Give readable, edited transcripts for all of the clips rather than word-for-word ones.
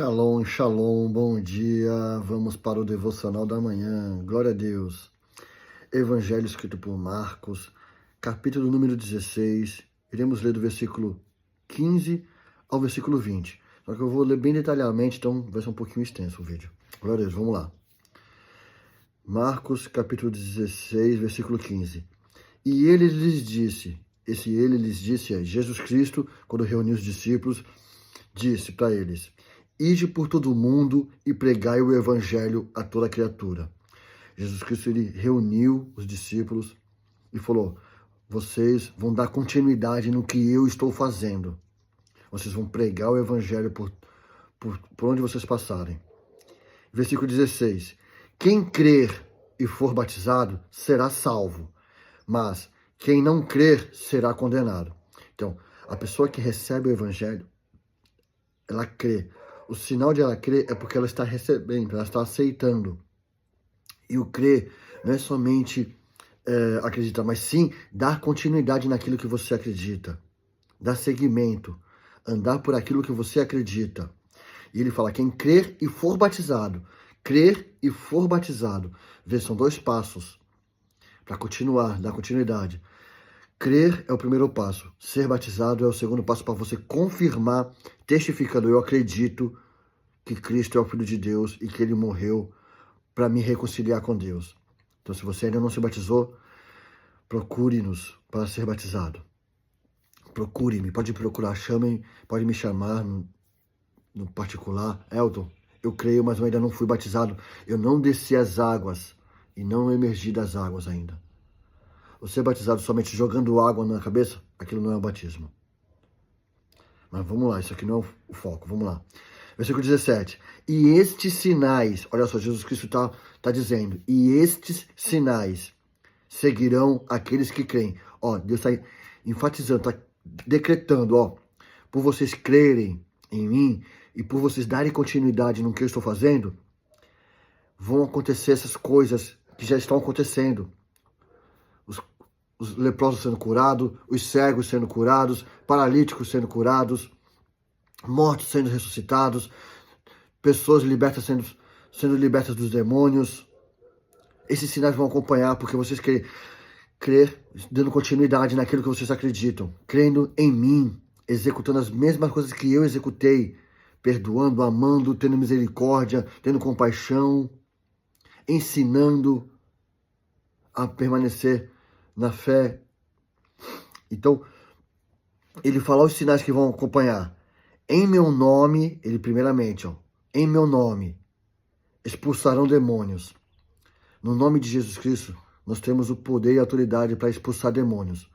Shalom, shalom, bom dia. Vamos para o devocional da manhã. Glória a Deus. Evangelho escrito por Marcos, capítulo número 16. Iremos ler do versículo 15 ao versículo 20. Só que eu vou ler bem detalhadamente, então vai ser um pouquinho extenso o vídeo. Glória a Deus, vamos lá. Marcos, capítulo 16, versículo 15. E ele lhes disse, esse ele lhes disse é Jesus Cristo, quando reuniu os discípulos, disse para eles: Ide por todo o mundo e pregai o evangelho a toda criatura. Jesus Cristo, ele reuniu os discípulos e falou: vocês vão dar continuidade no que eu estou fazendo. Vocês vão pregar o evangelho por onde vocês passarem. Versículo 16. Quem crer e for batizado será salvo, mas quem não crer será condenado. Então, a pessoa que recebe o evangelho, ela crê. O sinal de ela crer é porque ela está recebendo, ela está aceitando. E o crer não é somente acreditar, mas sim dar continuidade naquilo que você acredita. Dar seguimento. Andar por aquilo que você acredita. E ele fala, quem crer e for batizado. Crer e for batizado. Vê, são dois passos para continuar, dar continuidade. Crer é o primeiro passo. Ser batizado é o segundo passo para você confirmar, testificando, eu acredito que Cristo é o Filho de Deus e que ele morreu para me reconciliar com Deus. Então, se você ainda não se batizou, procure-nos para ser batizado. Procure-me, pode procurar, chamem, pode me chamar no particular. Elton, eu creio, mas eu ainda não fui batizado. Eu não desci as águas e não emergi das águas ainda. Você é batizado somente jogando água na cabeça, aquilo não é o batismo. Mas vamos lá, isso aqui não é o foco, vamos lá. Versículo 17. E estes sinais, olha só, Jesus Cristo está dizendo, e estes sinais seguirão aqueles que creem. Ó, Deus está enfatizando, está decretando, ó, por vocês crerem em mim e por vocês darem continuidade no que eu estou fazendo, vão acontecer essas coisas que já estão acontecendo. Os leprosos sendo curados, os cegos sendo curados, paralíticos sendo curados, mortos sendo ressuscitados, pessoas libertas sendo libertas dos demônios. Esses sinais vão acompanhar porque vocês crer, dando continuidade naquilo que vocês acreditam, crendo em mim, executando as mesmas coisas que eu executei, perdoando, amando, tendo misericórdia, tendo compaixão, ensinando a permanecer na fé. Então, ele fala os sinais que vão acompanhar. Em meu nome, ele primeiramente, ó, em meu nome, expulsarão demônios. No nome de Jesus Cristo, nós temos o poder e a autoridade para expulsar demônios.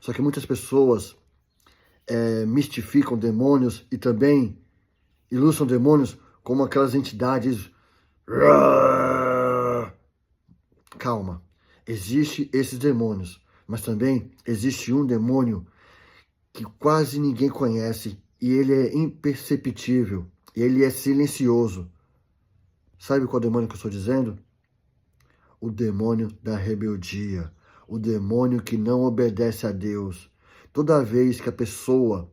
Só que muitas pessoas mistificam demônios e também ilustram demônios como aquelas entidades. Calma. Existem esses demônios, mas também existe um demônio que quase ninguém conhece e ele é imperceptível, ele é silencioso. Sabe qual demônio que eu estou dizendo? O demônio da rebeldia, o demônio que não obedece a Deus. Toda vez que a pessoa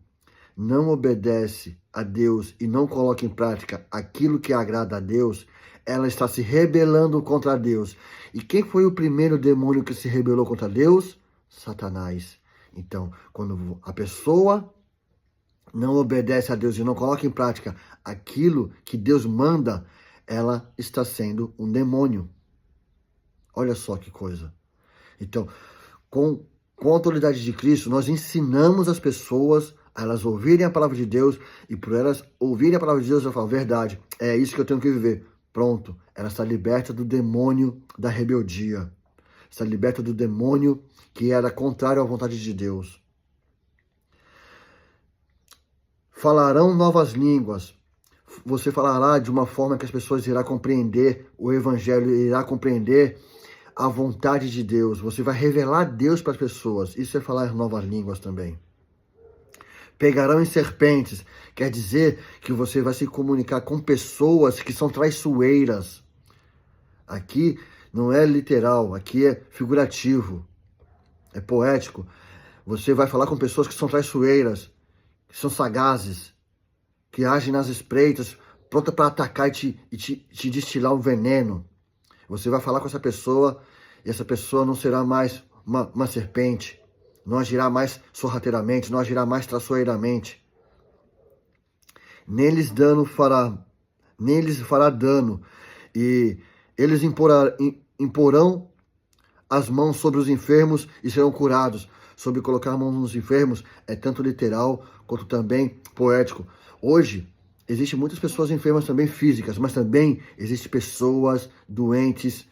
não obedece a Deus e não coloca em prática aquilo que agrada a Deus, ela está se rebelando contra Deus. E quem foi o primeiro demônio que se rebelou contra Deus? Satanás. Então, quando a pessoa não obedece a Deus e não coloca em prática aquilo que Deus manda, ela está sendo um demônio. Olha só que coisa. Então, com a autoridade de Cristo, nós ensinamos as pessoas a elas ouvirem a palavra de Deus e por elas ouvirem a palavra de Deus, eu falo, verdade, é isso que eu tenho que viver. Pronto, ela está liberta do demônio da rebeldia. Está liberta do demônio que era contrário à vontade de Deus. Falarão novas línguas. Você falará de uma forma que as pessoas irão compreender o evangelho, irá compreender a vontade de Deus. Você vai revelar Deus para as pessoas. Isso é falar novas línguas também. Pegarão em serpentes. Quer dizer que você vai se comunicar com pessoas que são traiçoeiras. Aqui não é literal, aqui é figurativo. É poético. Você vai falar com pessoas que são traiçoeiras, que são sagazes, que agem nas espreitas pronta para atacar e te destilar um veneno. Você vai falar com essa pessoa e essa pessoa não será mais uma serpente, não agirá mais sorrateiramente, não agirá mais traiçoeiramente. Nem lhes fará dano, e eles imporão as mãos sobre os enfermos e serão curados. Sobre colocar a mão nos enfermos é tanto literal quanto também poético. Hoje, existem muitas pessoas enfermas também físicas, mas também existem pessoas doentes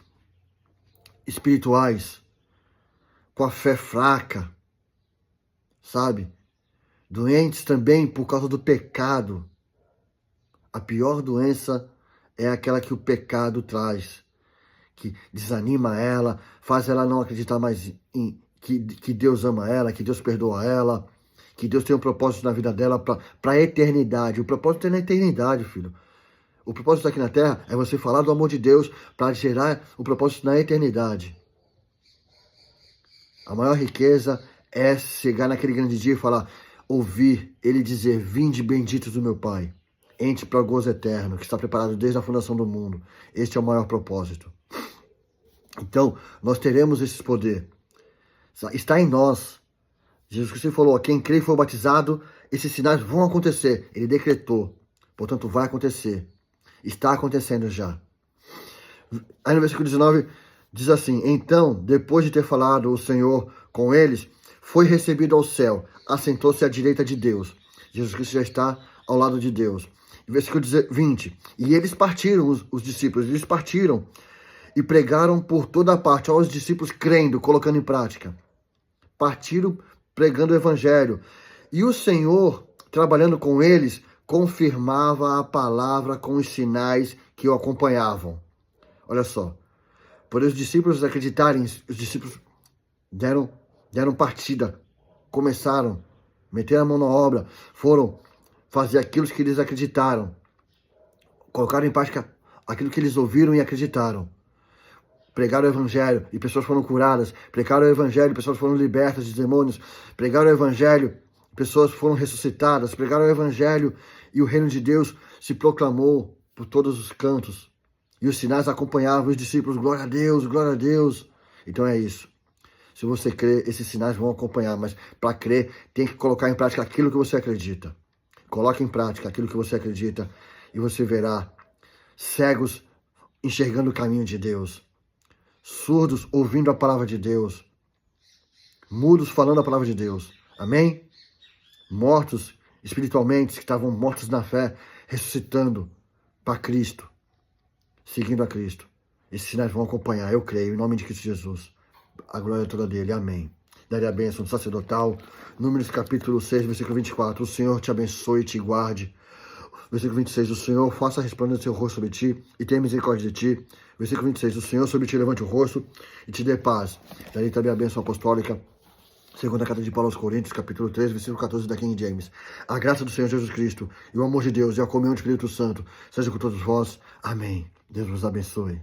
espirituais, com a fé fraca, sabe? Doentes também por causa do pecado. A pior doença é aquela que o pecado traz, que desanima ela, faz ela não acreditar mais que Deus ama ela, que Deus perdoa ela, que Deus tem um propósito na vida dela para a eternidade. O propósito é na eternidade, filho. O propósito aqui na Terra é você falar do amor de Deus para gerar o propósito na eternidade. A maior riqueza é chegar naquele grande dia e falar, ouvir ele dizer, vinde benditos do meu Pai, entre para o gozo eterno, que está preparado desde a fundação do mundo. Este é o maior propósito. Então, nós teremos esse poder. Está em nós. Jesus Cristo falou, quem crê e for batizado, esses sinais vão acontecer. Ele decretou. Portanto, vai acontecer. Está acontecendo já. Aí no versículo 19, diz assim, então, depois de ter falado o Senhor com eles, foi recebido ao céu, assentou-se à direita de Deus. Jesus Cristo já está ao lado de Deus. Versículo 20, e eles partiram, os discípulos, eles partiram e pregaram por toda parte aos discípulos, crendo, colocando em prática. Partiram pregando o evangelho. E o Senhor, trabalhando com eles, confirmava a palavra com os sinais que o acompanhavam. Olha só. Por os discípulos acreditarem, os discípulos deram partida. Começaram, meteram a mão na obra, foram fazer aquilo que eles acreditaram. Colocaram em prática aquilo que eles ouviram e acreditaram. Pregaram o evangelho e pessoas foram curadas. Pregaram o evangelho e pessoas foram libertas de demônios. Pregaram o evangelho e pessoas foram ressuscitadas. Pregaram o evangelho e o reino de Deus se proclamou por todos os cantos. E os sinais acompanhavam os discípulos. Glória a Deus, glória a Deus. Então é isso. Se você crê, esses sinais vão acompanhar. Mas para crer, tem que colocar em prática aquilo que você acredita. Coloque em prática aquilo que você acredita e você verá cegos enxergando o caminho de Deus. Surdos ouvindo a palavra de Deus. Mudos falando a palavra de Deus. Amém? Mortos espiritualmente, que estavam mortos na fé, ressuscitando para Cristo. Seguindo a Cristo. Esses sinais vão acompanhar, eu creio, em nome de Cristo Jesus. A glória toda dele, amém. Daria a bênção sacerdotal. Números capítulo 6, versículo 24. O Senhor te abençoe e te guarde. Versículo 26. O Senhor faça resplandecer seu rosto sobre ti e tenha misericórdia de ti. Versículo 26. O Senhor sobre ti levante o rosto e te dê paz. Daí também a bênção apostólica. Segunda carta de Paulo aos Coríntios, capítulo 3, versículo 14 da King James. A graça do Senhor Jesus Cristo e o amor de Deus e a comunhão do Espírito Santo seja com todos vós. Amém. Deus vos abençoe.